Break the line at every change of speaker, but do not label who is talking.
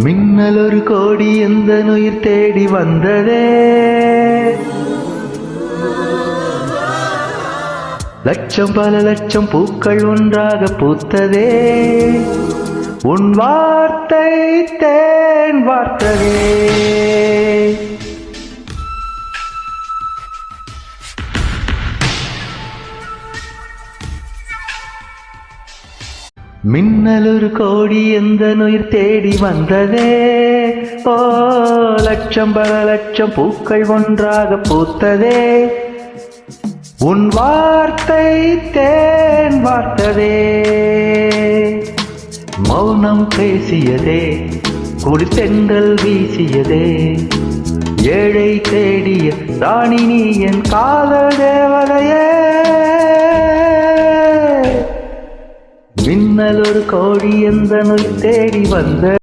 மின்னல் ஒரு கோடி எந்த உயிர் தேடி வந்ததே, லட்சம் பல லட்சம் பூக்கள் ஒன்றாக பூத்ததே, உன் வார்த்தை தேன் வார்த்ததே. மின்னல் ஒரு கோடி எந்த உயிர் தேடி வந்ததே, ஓ லட்சம் பல லட்சம் பூக்கள் ஒன்றாக பூத்ததே, உன் வார்த்தை தேன் வார்த்ததே. மௌனம் பேசியதே, குடித்தெங்கள் வீசியதே, ஏழை தேடிய ராணி நீ என் காதல் தேவதையே. மின்னல் ஒரு கோடி எந்த உயிர் தேடி வந்த